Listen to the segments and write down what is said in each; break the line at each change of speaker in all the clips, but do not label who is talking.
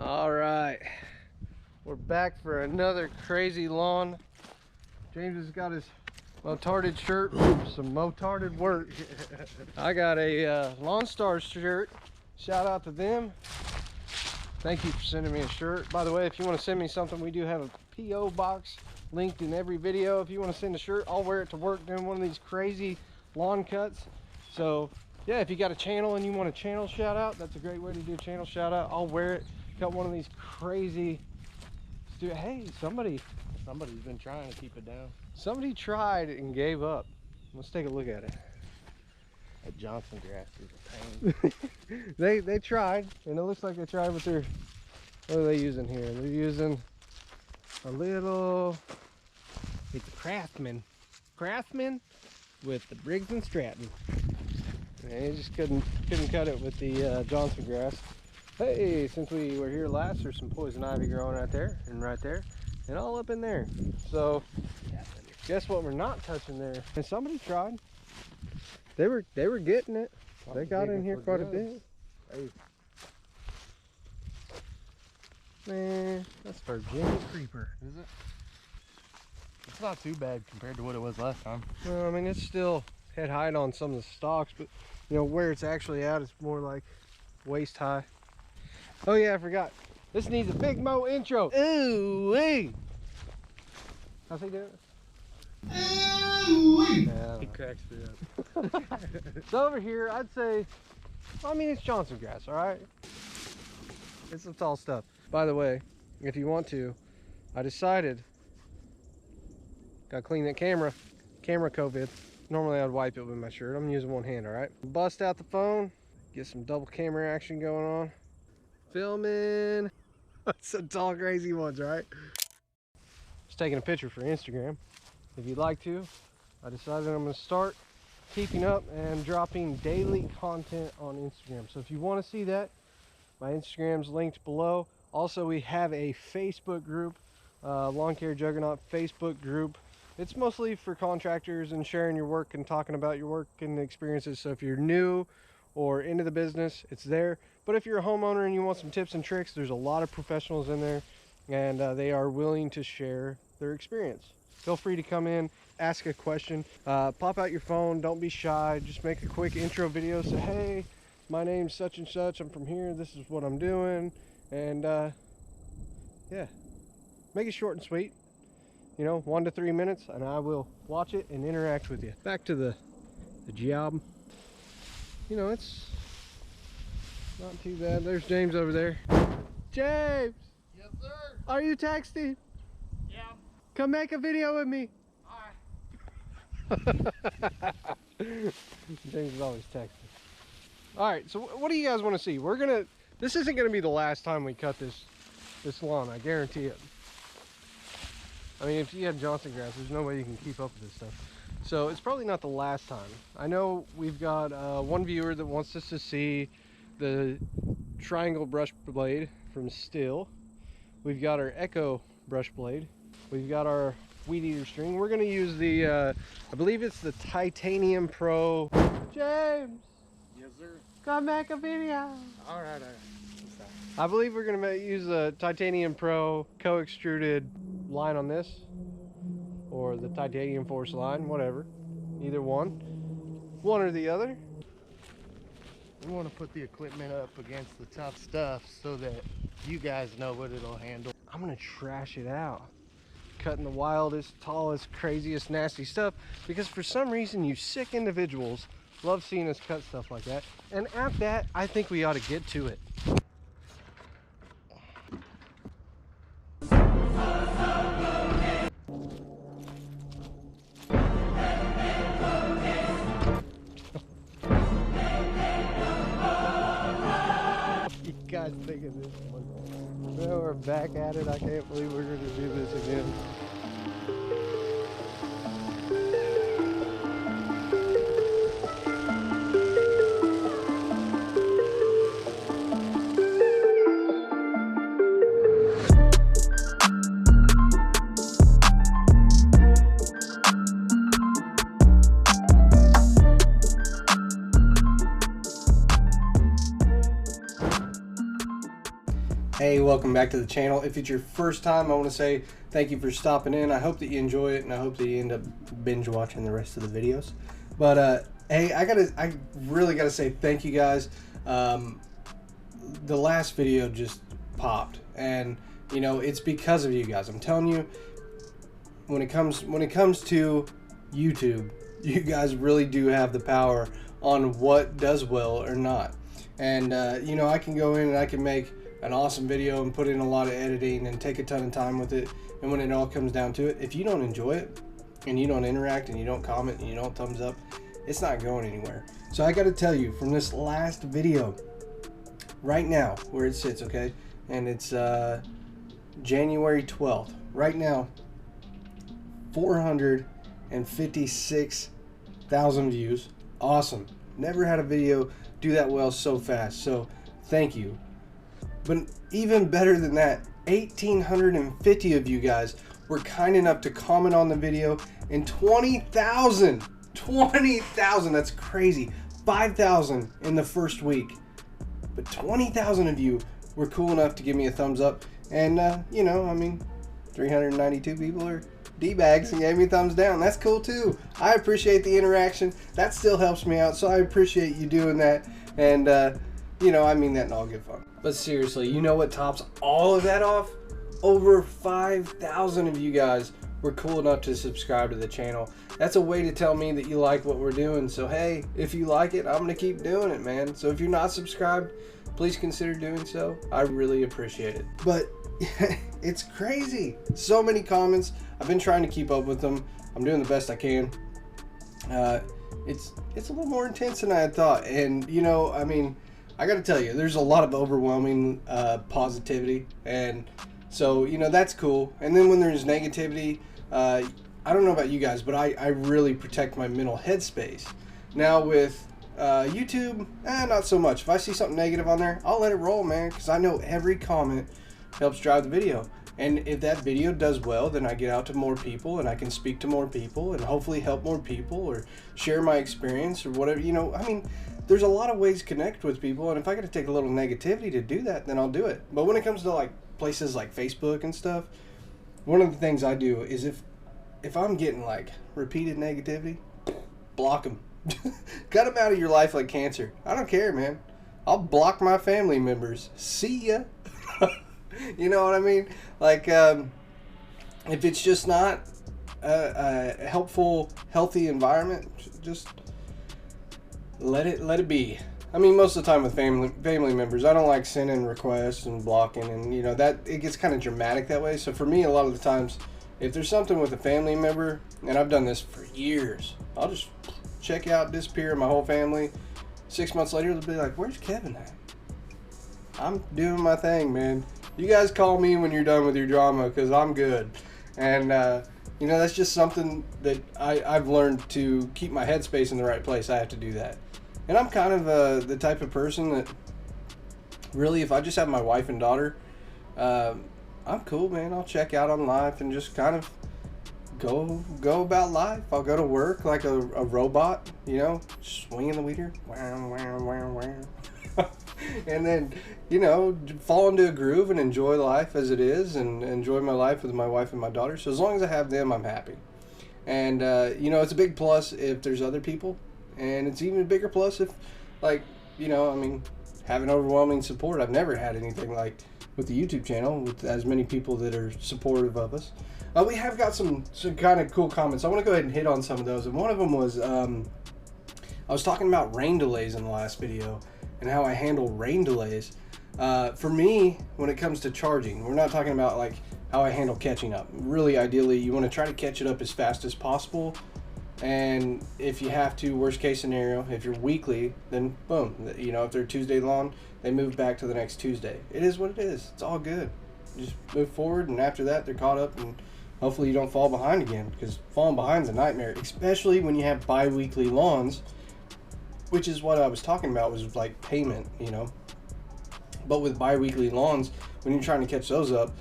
All right, we're back for another crazy lawn. James has got his motarded shirt from some motarded work. I got a Lawn Stars shirt. Shout out to them. Thank you for sending me a shirt. By the way, if you want to send me something, we do have a P.O. box linked in every video. If you want to send a shirt, I'll wear it to work doing one of these crazy lawn cuts. So yeah, if you got a channel and you want a channel shout out, that's a great way to do a channel shout out. I'll wear it. Got one of these crazy, hey, somebody's been trying to keep it down. Somebody tried and gave up. Let's take a look at it. That Johnson grass is a pain. they tried, and it looks like they tried with their, what are they using here? They're using a little, it's a Craftsman with the Briggs and Stratton. And they just couldn't cut it with the Johnson grass. Hey, since we were here last, there's some poison ivy growing right there, and all up in there. So, guess what we're not touching there? And somebody tried. They were getting it. They got in here quite a bit. Hey. Man, that's Virginia creeper.
Is it? It's not too bad compared to what it was last time.
Well, I mean, it's still head height on some of the stalks, but you know where it's actually at, it's more like waist high. Oh yeah, I forgot. This needs a Big Mo intro. Ooh wee. How's he doing?
Ooh wee.
Yeah,
he cracks me up.
So over here, I'd say, I mean, it's Johnson grass, all right? It's some tall stuff. By the way, if you want to, I decided, gotta clean that camera COVID. Normally I'd wipe it with my shirt. I'm using one hand, all right? Bust out the phone, get some double camera action going on. Filming. Some tall, crazy ones, right? Just taking a picture for Instagram. If you'd like to, I decided I'm gonna start keeping up and dropping daily content on Instagram. So if you want to see that, my Instagram's linked below. Also, we have a Facebook group, Lawn Care Juggernaut Facebook group. It's mostly for contractors and sharing your work and talking about your work and experiences. So if you're new or into the business, it's there. But if you're a homeowner and you want some tips and tricks, there's a lot of professionals in there, and they are willing to share their experience. Feel free to come in, ask a question, pop out your phone, don't be shy, just make a quick intro video, say, hey, my name's such and such, I'm from here, this is what I'm doing, and yeah, make it short and sweet, you know, 1 to 3 minutes, and I will watch it and interact with you. Back to the job. You know, it's not too bad. There's James over there. James!
Yes, sir.
Are you texting?
Yeah.
Come make a video with me.
Alright.
James is always texting. Alright, so what do you guys want to see? This isn't gonna be the last time we cut this lawn, I guarantee it. I mean, if you had Johnson grass, there's no way you can keep up with this stuff. So it's probably not the last time. I know we've got one viewer that wants us to see the triangle brush blade from Stihl. We've got our Echo brush blade. We've got our Weedeater string. We're gonna use the, I believe it's the Titanium Pro. James!
Yes, sir.
Come make a video!
Alright.
I believe we're gonna use a Titanium Pro co-extruded line on this, or the Titanium Force line, whatever. Either one or the other.
We want to put the equipment up against the tough stuff so that you guys know what it'll handle.
I'm gonna trash it out, cutting the wildest, tallest, craziest, nasty stuff, because for some reason you sick individuals love seeing us cut stuff like that. And at that, I think we ought to get to it. Guys, think of this one. Well, we're back at it. I can't believe we're going to do this again. Hey, welcome back to the channel. If it's your first time, I want to say thank you for stopping in. I hope that you enjoy it, and I hope that you end up binge watching the rest of the videos. But hey, I really gotta say thank you guys. The last video just popped, and you know it's because of you guys. I'm telling you, when it comes to YouTube, you guys really do have the power on what does well or not. And you know, I can go in and I can make an awesome video and put in a lot of editing and take a ton of time with it, and when it all comes down to it, if you don't enjoy it and you don't interact and you don't comment and you don't thumbs up, it's not going anywhere. So I got to tell you, from this last video right now where it sits, okay, and it's January 12th right now, 456,000 views. Awesome. Never had a video do that well so fast, so thank you. But even better than that, 1,850 of you guys were kind enough to comment on the video, and 20,000, that's crazy, 5,000 in the first week, but 20,000 of you were cool enough to give me a thumbs up. And you know, I mean, 392 people are D-bags and gave me thumbs down. That's cool too. I appreciate the interaction. That still helps me out, so I appreciate you doing that. And you know, I mean that in all good fun. But seriously, you know what tops all of that off? Over 5,000 of you guys were cool enough to subscribe to the channel. That's a way to tell me that you like what we're doing. So hey, if you like it, I'm gonna keep doing it, man. So if you're not subscribed, please consider doing so. I really appreciate it. But it's crazy. So many comments. I've been trying to keep up with them. I'm doing the best I can. It's a little more intense than I had thought. And you know, I mean, I gotta tell you, there's a lot of overwhelming positivity, and so you know that's cool. And then when there's negativity, I don't know about you guys, but I really protect my mental headspace. Now with YouTube, not so much. If I see something negative on there, I'll let it roll, man, because I know every comment helps drive the video. And if that video does well, then I get out to more people and I can speak to more people and hopefully help more people or share my experience or whatever. You know, I mean, there's a lot of ways to connect with people, and if I got to take a little negativity to do that, then I'll do it. But when it comes to like places like Facebook and stuff, one of the things I do is if I'm getting like repeated negativity, block them. Cut them out of your life like cancer. I don't care, man. I'll block my family members. See ya. You know what I mean? Like, if it's just not a helpful, healthy environment, just let it be. I mean, most of the time with family members, I don't like sending requests and blocking, and you know that it gets kind of dramatic that way. So for me, a lot of the times, if there's something with a family member, and I've done this for years, I'll just check out, disappear my whole family. 6 months later, they'll be like, "Where's Kevin at?" I'm doing my thing, man. You guys call me when you're done with your drama, because I'm good. And you know, that's just something that I've learned to keep my headspace in the right place. I have to do that. And I'm kind of the type of person that really, if I just have my wife and daughter, I'm cool, man. I'll check out on life and just kind of go about life. I'll go to work like a robot, you know, swinging the weeder, and then, you know, fall into a groove and enjoy life as it is, and enjoy my life with my wife and my daughter. So as long as I have them, I'm happy. And you know, it's a big plus if there's other people, and it's even a bigger plus if, like, you know, I mean, having overwhelming support. I've never had anything like with the YouTube channel with as many people that are supportive of us. We have got some kind of cool comments. I want to go ahead and hit on some of those, and one of them was I was talking about rain delays in the last video and how I handle rain delays. For me, when it comes to charging, we're not talking about like how I handle catching up. Really, ideally, you want to try to catch it up as fast as possible. And if you have to, worst case scenario, if you're weekly, then boom, you know, if they're Tuesday long, they move back to the next Tuesday. It is what it is. It's all good. Just move forward, and after that, they're caught up, and hopefully you don't fall behind again, because falling behind is a nightmare, especially when you have bi-weekly lawns, which is what I was talking about, was like payment, you know. But with bi-weekly lawns, when you're trying to catch those up,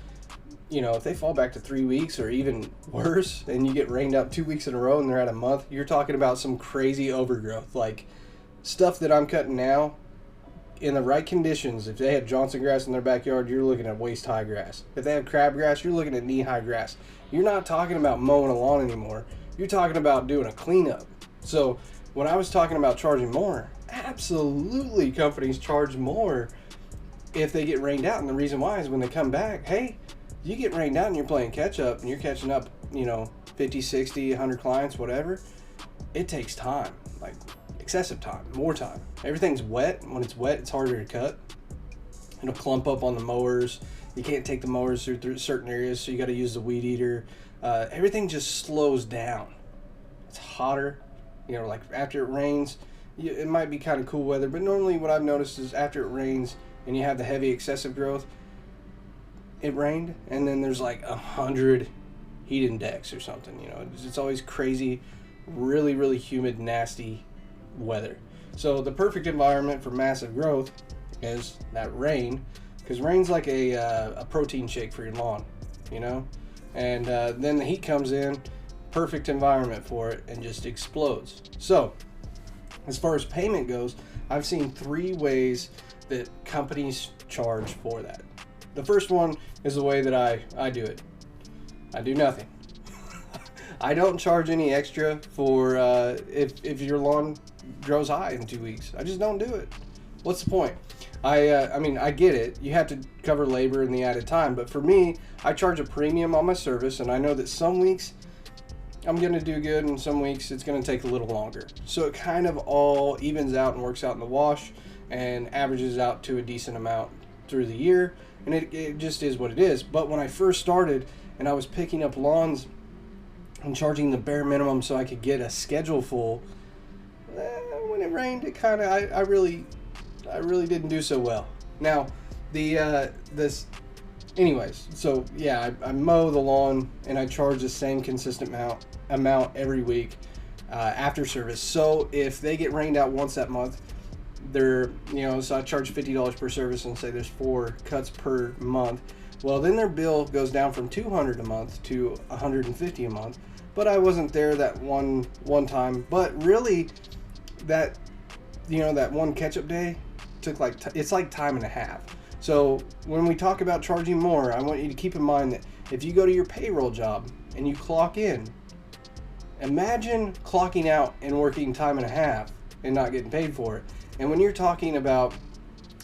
you know, if they fall back to 3 weeks or even worse, and you get rained out 2 weeks in a row and they're at a month, you're talking about some crazy overgrowth. Like, stuff that I'm cutting now in the right conditions, if they have Johnson grass in their backyard, you're looking at waist high grass. If they have crabgrass, you're looking at knee high grass. You're not talking about mowing a lawn anymore. You're talking about doing a cleanup. So when I was talking about charging more, absolutely companies charge more if they get rained out. And the reason why is when they come back, hey, you get rained out and you're playing catch up and you're catching up, 50, 60, 100 clients, whatever. It takes time, like excessive time, more time. Everything's wet. When it's wet, it's harder to cut. It'll clump up on the mowers. You can't take the mowers through certain areas, so you got to use the weed eater. Everything just slows down. It's hotter, like after it rains, it might be kind of cool weather, but normally what I've noticed is after it rains and you have the heavy excessive growth, it rained and then there's like 100 heat index or something. It's always crazy, really, really humid, nasty weather. So the perfect environment for massive growth is that rain, because rain's like a protein shake for your lawn, and then the heat comes in, perfect environment for it, and just explodes. So as far as payment goes, I've seen 3 ways that companies charge for that. The first one is the way that I do it. I do nothing. I don't charge any extra for if your lawn grows high in 2 weeks. I just don't do it. What's the point? I get it. You have to cover labor and the added time, but for me, I charge a premium on my service, and I know that some weeks I'm going to do good and some weeks it's going to take a little longer. So it kind of all evens out and works out in the wash and averages out to a decent amount through the year, and it just is what it is. But when I first started and I was picking up lawns and charging the bare minimum so I could get a schedule full, when it rained, it kind of I really didn't do so well. Now anyways, so yeah, I mow the lawn and I charge the same consistent amount every week after service. So if they get rained out once that month, so I charge $50 per service and say there's 4 cuts per month. Well, then their bill goes down from $200 a month to $150 a month. But I wasn't there that one time. But really, that one catch-up day took it's like time and a half. So when we talk about charging more, I want you to keep in mind that if you go to your payroll job and you clock in, imagine clocking out and working time and a half and not getting paid for it. And when you're talking about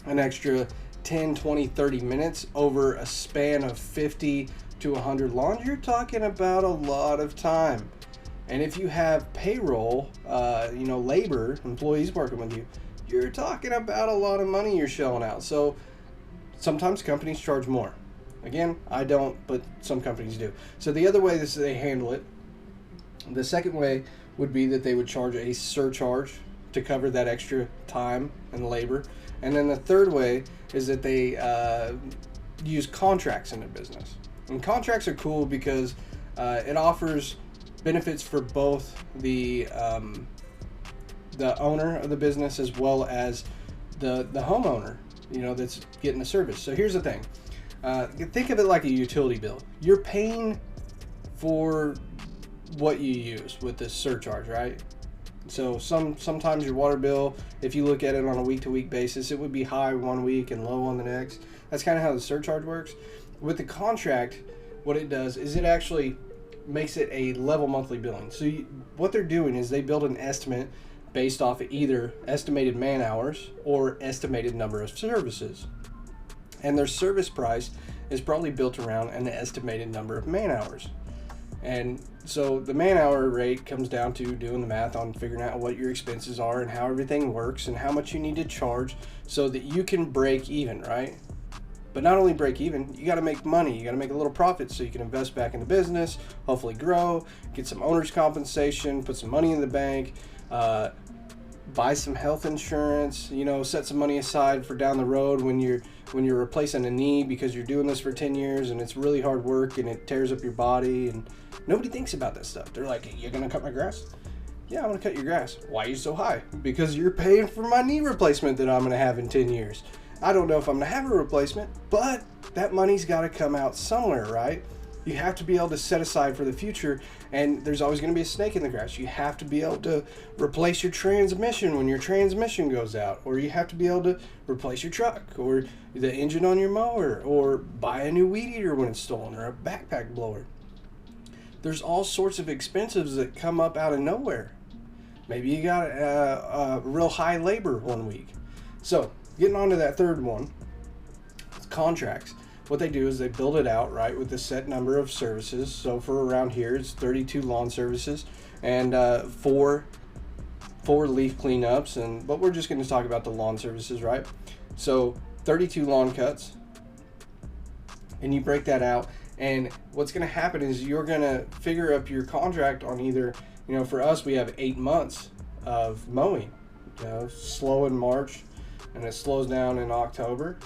an extra 10, 20, 30 minutes over a span of 50 to 100 lawns, you're talking about a lot of time. And if you have payroll, labor, employees working with you, you're talking about a lot of money you're shelling out. So sometimes companies charge more. Again, I don't, but some companies do. So the other way they handle it, the second way would be that they would charge a surcharge to cover that extra time and labor. And then the third way is that they use contracts in their business. And contracts are cool because it offers benefits for both the owner of the business as well as the homeowner, that's getting the service. So here's the thing. Think of it like a utility bill. You're paying for what you use with this surcharge, right? So sometimes your water bill, if you look at it on a week-to-week basis, it would be high one week and low on the next. That's kind of how the surcharge works. With the contract, what it does is it actually makes it a level monthly billing. So what they're doing is they build an estimate based off of either estimated man hours or estimated number of services. And their service price is probably built around an estimated number of man hours. And so the man hour rate comes down to doing the math on figuring out what your expenses are and how everything works and how much you need to charge so that you can break even, right? But not only break even, you got to make money. You got to make a little profit so you can invest back in the business, hopefully grow, get some owner's compensation, put some money in the bank, buy some health insurance, set some money aside for down the road when you're replacing a knee because you're doing this for 10 years and it's really hard work and it tears up your body, and nobody thinks about that stuff. They're like, hey, you're going to cut my grass? Yeah, I'm going to cut your grass. Why are you so high? Because you're paying for my knee replacement that I'm going to have in 10 years. I don't know if I'm going to have a replacement, but that money's got to come out somewhere, right? You have to be able to set aside for the future, and there's always going to be a snake in the grass. You have to be able to replace your transmission when your transmission goes out, or you have to be able to replace your truck or the engine on your mower, or buy a new weed eater when it's stolen, or a backpack blower. There's all sorts of expenses that come up out of nowhere. Maybe you got a real high labor one week. So getting on to that third one, it's contracts. What they do is they build it out, right, with a set number of services. So for around here, it's 32 lawn services and four leaf cleanups. But we're just going to talk about the lawn services, right? So 32 lawn cuts, and you break that out. And what's going to happen is you're going to figure up your contract on either, you know, for us, we have 8 months of mowing, you know, slow in March, and it slows down in October.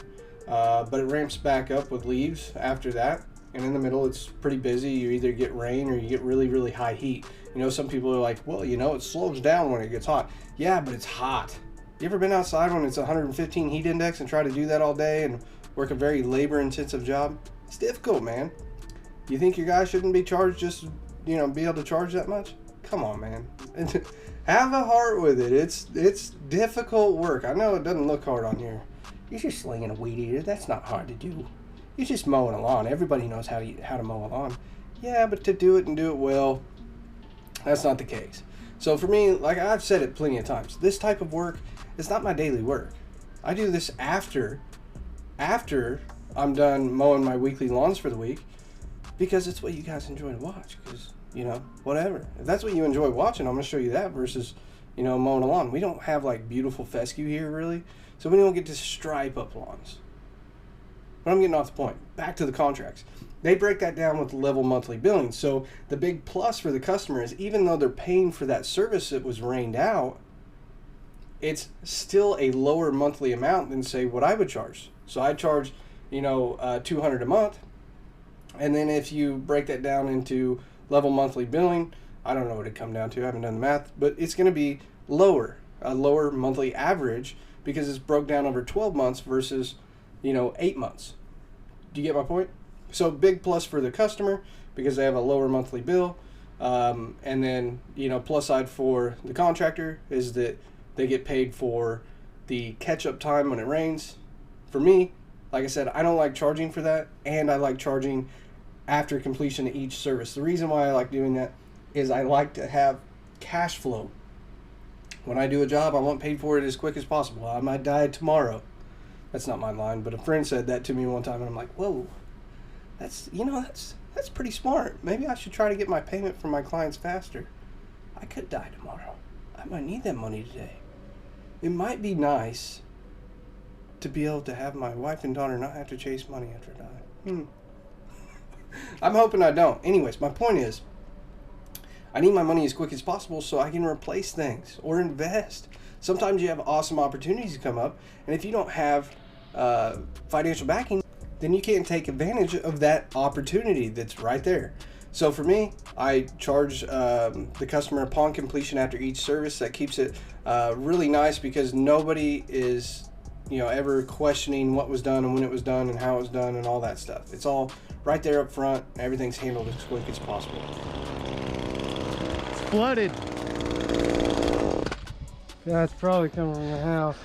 But it ramps back up with leaves after that, and in the middle it's pretty busy. You either get rain or you get really, really high heat. You know, some people are like, well, you know, it slows down when it gets hot. Yeah, but it's hot. You ever been outside when it's 115 heat index and try to do that all day and work a very labor intensive job? It's difficult, man. You think your guy shouldn't be charged just, you know, be able to charge that much? Come on, man. Have a heart with it. It's difficult work. I know it doesn't look hard on here. You're just slinging a weed eater. That's not hard to do. You're just mowing a lawn. Everybody knows how to mow a lawn. Yeah, but to do it and do it well, that's not the case. So for me, like I've said it plenty of times, this type of work is not my daily work. I do this after I'm done mowing my weekly lawns for the week, because it's what you guys enjoy to watch. Because, you know, whatever. If that's what you enjoy watching, I'm going to show you that versus, you know, mowing a lawn. We don't have like beautiful fescue here, really. So we don't get to stripe up lawns. But I'm getting off the point. Back to the contracts. They break that down with level monthly billing. So the big plus for the customer is, even though they're paying for that service that was rained out, it's still a lower monthly amount than, say, what I would charge. So I charge, you know, $200 a month. And then if you break that down into level monthly billing, I don't know what it'd come down to. I haven't done the math. But it's going to be lower, a lower monthly average, because it's broke down over 12 months versus, you know, 8 months. Do you get my point? So big plus for the customer because they have a lower monthly bill. And then, you know, plus side for the contractor is that they get paid for the catch-up time when it rains. For me, like I said, I don't like charging for that, and I like charging after completion of each service. The reason why I like doing that is I like to have cash flow. When I do a job, I want paid for it as quick as possible. I might die tomorrow. That's not my line, but a friend said that to me one time, and I'm like, whoa, that's pretty smart. Maybe I should try to get my payment from my clients faster. I could die tomorrow. I might need that money today. It might be nice to be able to have my wife and daughter not have to chase money after dying. I'm hoping I don't. Anyways, my point is, I need my money as quick as possible so I can replace things or invest. Sometimes you have awesome opportunities come up, and if you don't have financial backing, then you can't take advantage of that opportunity that's right there. So for me, I charge the customer upon completion after each service. That keeps it really nice because nobody is, you know, ever questioning what was done and when it was done and how it was done and all that stuff. It's all right there up front. Everything's handled as quick as possible.
Flooded.
Yeah, it's probably coming from the house.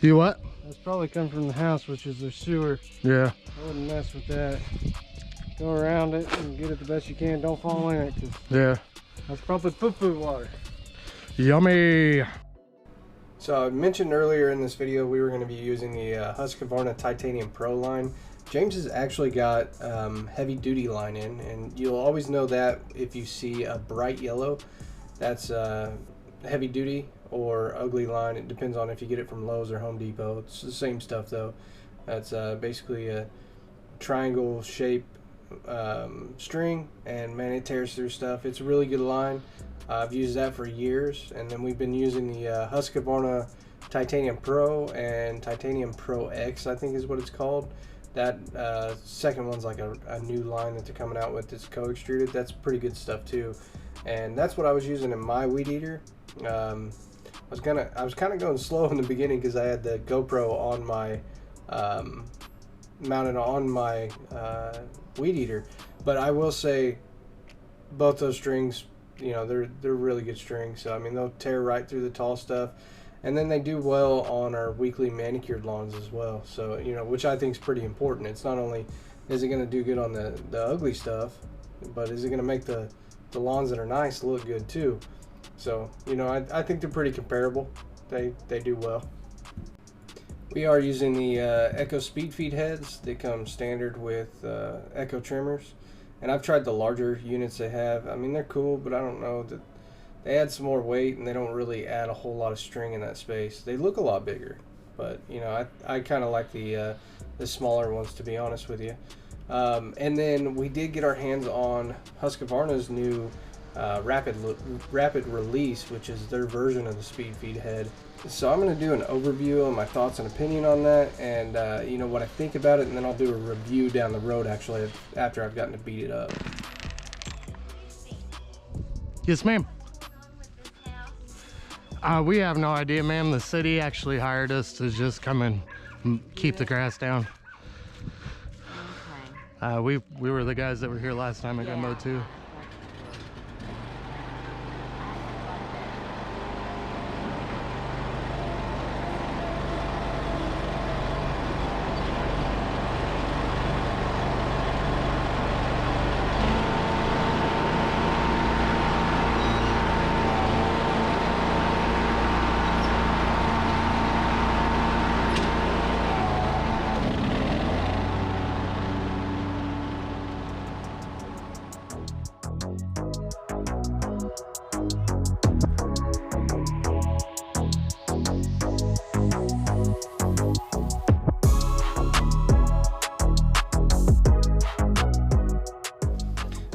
You what?
It's probably coming from the house, which is their sewer.
Yeah.
I wouldn't mess with that. Go around it and get it the best you can. Don't fall in it, because
yeah,
that's probably poo-poo water.
Yummy.
So I mentioned earlier in this video we were going to be using the Husqvarna Titanium Pro line. James has actually got heavy duty line in, and you'll always know that if you see a bright yellow, that's heavy duty or ugly line. It depends on if you get it from Lowe's or Home Depot. It's the same stuff though. That's basically a triangle shape string, and man, it tears through stuff. It's a really good line. I've used that for years, and then we've been using the Husqvarna Titanium Pro and Titanium Pro X, I think is what it's called. That second one's like a new line that they're coming out with that's co-extruded. That's pretty good stuff too, and that's what I was using in my weed eater. I was kind of going slow in the beginning because I had the GoPro on my mounted on my Weedeater. But I will say, both those strings, you know, they're really good strings. So I mean, they'll tear right through the tall stuff, and then they do well on our weekly manicured lawns as well. So you know, which I think is pretty important. It's not only is it going to do good on the ugly stuff, but is it going to make the lawns that are nice look good too? So you know, I think they're pretty comparable. They do well. We are using the Echo Speed Feed heads. They come standard with Echo trimmers. And I've tried the larger units they have. I mean, they're cool, but I don't know that they add some more weight, and they don't really add a whole lot of string in that space. They look a lot bigger, but you know, I kind of like the smaller ones, to be honest with you. And then we did get our hands on Husqvarna's new rapid release, which is their version of the speed feed head. So I'm going to do an overview on my thoughts and opinion on that, and you know, what I think about it, and then I'll do a review down the road actually after I've gotten to beat it up.
Yes, ma'am. We have no idea, ma'am. The city actually hired us to just come and keep the grass down.
Okay.
We were the guys that were here last time I got mowed too.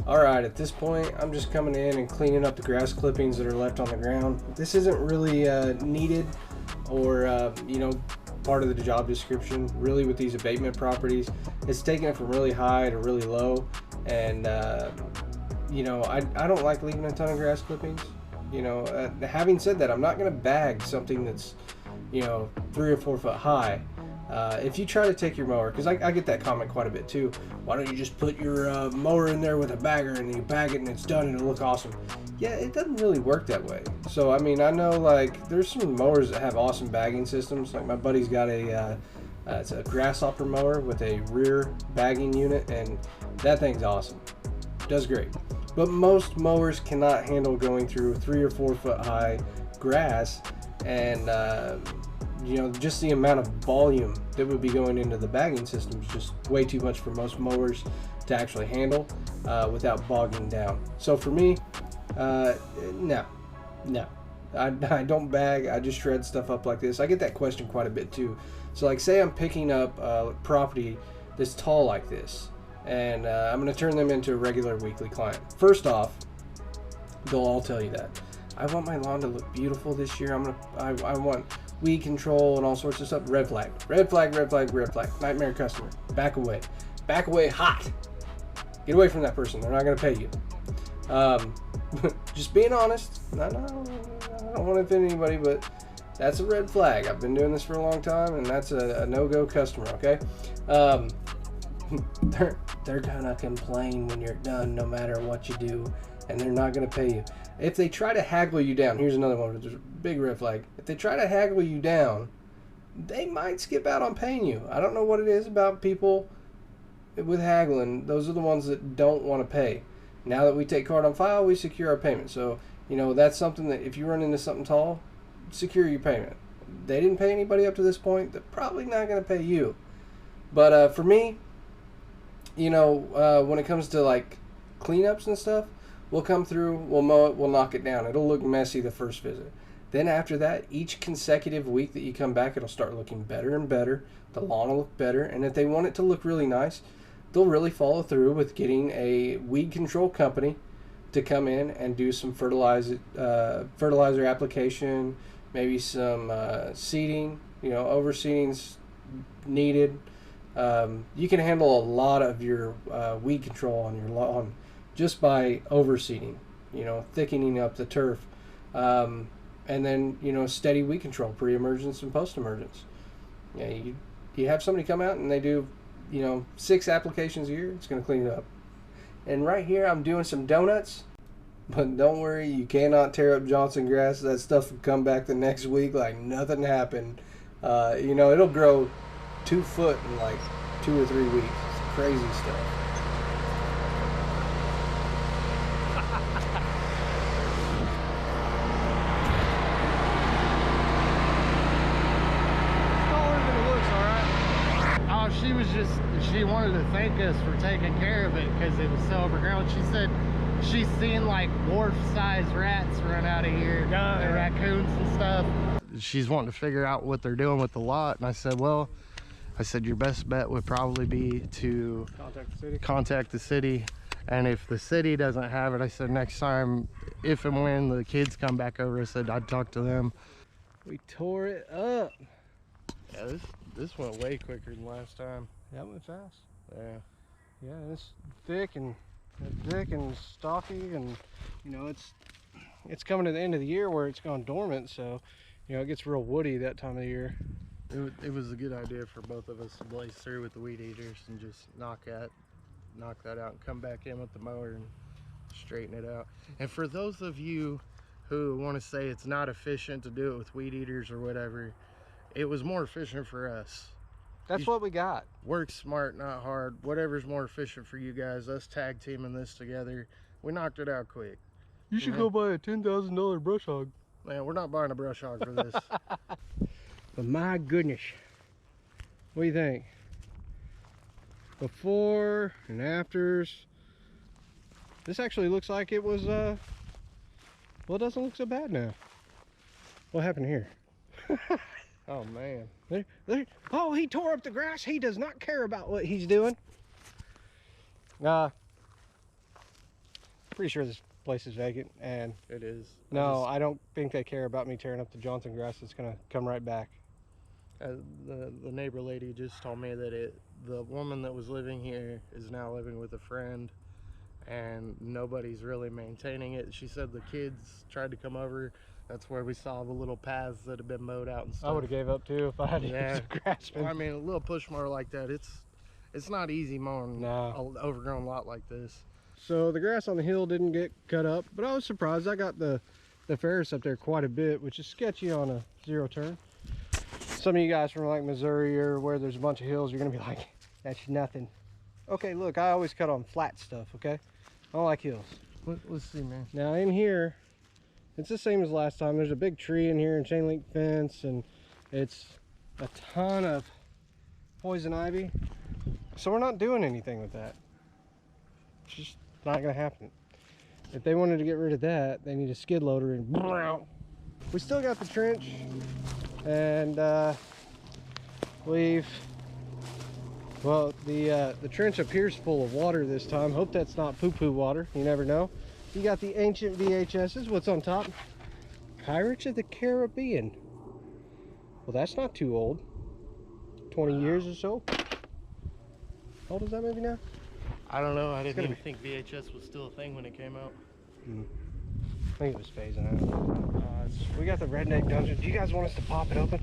Alright, at this point I'm just coming in and cleaning up the grass clippings that are left on the ground. This isn't really needed or you know, part of the job description really with these abatement properties. It's taking it from really high to really low, and you know, I don't like leaving a ton of grass clippings. You know, having said that, I'm not going to bag something that's, you know, 3 or 4 foot high. If you try to take your mower, because I get that comment quite a bit too, why don't you just put your mower in there with a bagger and you bag it and it's done and it'll look awesome. Yeah, it doesn't really work that way. So I mean, I know like there's some mowers that have awesome bagging systems. Like my buddy's got it's a grasshopper mower with a rear bagging unit, and that thing's awesome. Does great. But most mowers cannot handle going through 3 or 4 foot high grass, and you know, just the amount of volume that would be going into the bagging system is just way too much for most mowers to actually handle without bogging down. So for me, no, I don't bag. I just shred stuff up like this. I get that question quite a bit too. So like, say I'm picking up property that's tall like this, and I'm going to turn them into a regular weekly client. First off, they'll all tell you that I want my lawn to look beautiful this year. I want weed control and all sorts of stuff. Red flag, red flag, red flag, red flag. Nightmare customer. Back away. Back away hot. Get away from that person. They're not going to pay you. Just being honest. I don't want to offend anybody, but that's a red flag. I've been doing this for a long time, and that's a no-go customer, okay? They're going to complain when you're done no matter what you do, and they're not going to pay you. If they try to haggle you down, here's another one, there's a big red flag. If they try to haggle you down, they might skip out on paying you. I don't know what it is about people with haggling. Those are the ones that don't want to pay. Now that we take card on file, we secure our payment. So, you know, that's something that if you run into something tall, secure your payment. They didn't pay anybody up to this point, they're probably not going to pay you. But for me, you know, when it comes to like cleanups and stuff, we'll come through, we'll mow it, we'll knock it down. It'll look messy the first visit. Then after that, each consecutive week that you come back, it'll start looking better and better. The lawn will look better. And if they want it to look really nice, they'll really follow through with getting a weed control company to come in and do some fertilizer application, maybe some seeding. You know, overseeding's needed. You can handle a lot of your weed control on your lawn just by overseeding, you know, thickening up the turf, and then, you know, steady weed control, pre-emergence and post-emergence. Yeah, you have somebody come out and they do you know, 6 applications a year, it's going to clean it up. And right here, I'm doing some donuts. But don't worry, you cannot tear up Johnson grass. That stuff will come back the next week like nothing happened. You know, it'll grow 2 foot in like 2 or 3 weeks. It's crazy stuff.
She wanted to thank us for taking care of it because it was so overgrown. She said she's seen like dwarf-sized rats run out of here, and raccoons and stuff. She's wanting to figure out what they're doing with the lot, and I said, well, your best bet would probably be to contact the city. And if the city doesn't have it, I said, next time, if and when the kids come back over, I said I'd talk to them.
We tore it up.
Yeah, this went way quicker than last time.
That went fast.
Yeah.
Yeah, it's thick and stocky, and you know, it's coming to the end of the year where it's gone dormant, so you know, it gets real woody that time of the year.
It was a good idea for both of us to blaze through with the weed eaters and just knock that out and come back in with the mower and straighten it out. And for those of you who want to say it's not efficient to do it with weed eaters or whatever, it was more efficient for us.
That's what we got.
Work smart, not hard. Whatever's more efficient for you guys. Us tag teaming this together, we knocked it out quick.
You should go buy a $10,000 brush hog.
Man, we're not buying a brush hog for this.
But my goodness, what do you think? Before and afters. This actually looks like it was, well, it doesn't look so bad now. What happened here?
Oh man.
Oh, he tore up the grass. He does not care about what he's doing. Pretty sure this place is vacant, and
it is.
No, I don't think they care about me tearing up the Johnson grass. It's gonna come right back.
The neighbor lady just told me that the woman that was living here is now living with a friend, and nobody's really maintaining it. She said the kids tried to come over. That's where we saw the little paths that have been mowed out and stuff.
I would have gave up too if I had to use a grass.
Well, I mean, a little push mower like that, it's not easy mowing an overgrown lot like this.
So the grass on the hill didn't get cut up, but I was surprised. I got the ferris up there quite a bit, which is sketchy on a 0 turn. Some of you guys from like Missouri or where there's a bunch of hills, you're gonna be like, that's nothing. Okay, look, I always cut on flat stuff, okay? I don't like hills.
Let's see, man.
Now in here, it's the same as last time. There's a big tree in here and chain link fence, and it's a ton of poison ivy. So we're not doing anything with that. It's just not gonna happen. If they wanted to get rid of that, they need a skid loader and we still got the trench, and the trench up here is full of water this time. Hope that's not poo-poo water. You never know. You got the ancient VHSs. What's on top? Pirates of the Caribbean. Well, that's not too old. 20 years or so. How old is that movie now?
I don't know. I didn't even think VHS was still a thing when it came out.
I think it was phasing out. We got the redneck dungeon. Do you guys want us to pop it open?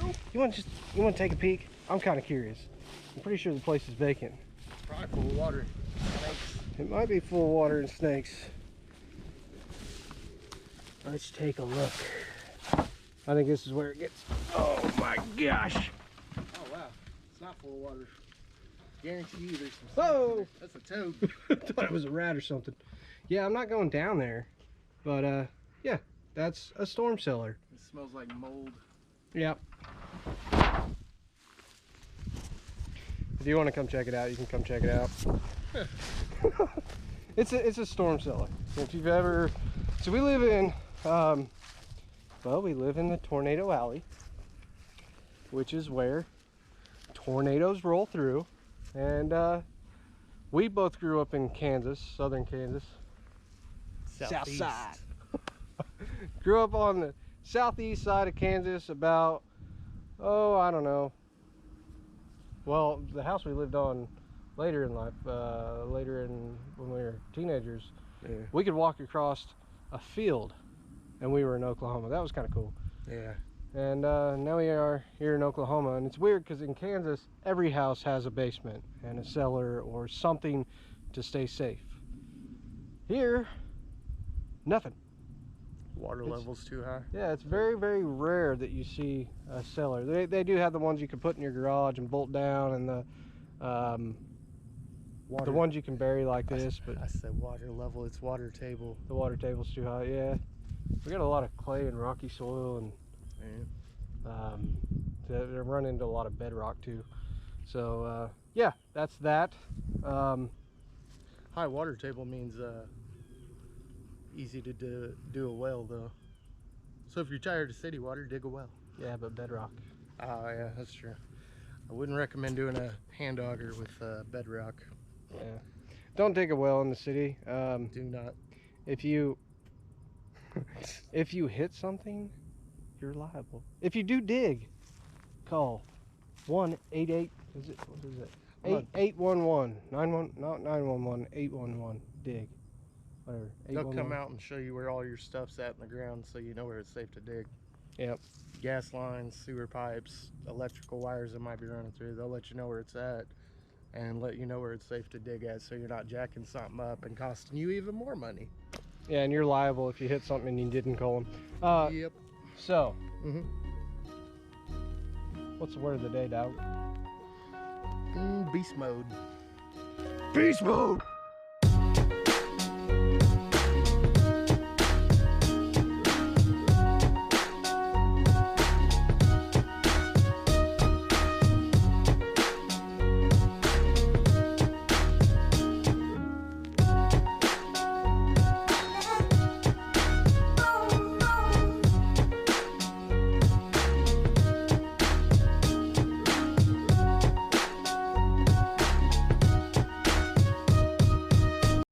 Nope. You want to take a peek? I'm kind of curious. I'm pretty sure the place is vacant.
It's probably full of water. Snakes.
It might be full of water and snakes. Let's take a look. I think this is where it gets. Oh my gosh!
Oh wow, it's not full of water. Guarantee you there's some.
Whoa!
That's a toad.
I thought it was a rat or something. Yeah, I'm not going down there, but yeah, that's a storm cellar.
It smells like mold.
Yep. If you want to come check it out, you can come check it out. It's a storm cellar. If you've ever, so we live in, we live in the Tornado Alley, which is where tornadoes roll through, and we both grew up in Kansas, southern Kansas, south side. Grew up on the southeast side of Kansas, about, I don't know. Well, the house we lived on later in life, when we were teenagers, we could walk across a field and we were in Oklahoma. That was kind of cool.
Yeah.
And now we are here in Oklahoma, and it's weird because in Kansas every house has a basement and a cellar or something to stay safe. Here, nothing.
Water level's too high.
Yeah, it's very, very rare that you see a cellar. They do have the ones you can put in your garage and bolt down, and the ones you can bury like this. But
I said water level, it's water table.
The water table's too high. Yeah, we got a lot of clay and rocky soil, and they run into a lot of bedrock too. So yeah, that's that.
High water table means easy to do a well though. So if you're tired of city water, dig a well.
Yeah, but bedrock.
Oh yeah, that's true. I wouldn't recommend doing a hand auger with bedrock.
Yeah, don't dig a well in the city.
Do not.
If you hit something, you're liable. If you do dig, call 188. Is it, what is it? 811 91, not 911, 811 dig. Whatever.
They'll come out and show you where all your stuff's at in the ground, so you know where it's safe to dig.
Yep.
Gas lines, sewer pipes, electrical wires that might be running through, they'll let you know where it's at and let you know where it's safe to dig at, so you're not jacking something up and costing you even more money.
Yeah, and you're liable if you hit something and you didn't call them.
Yep.
So, what's the word of the day, dog?
Beast mode.
Beast mode!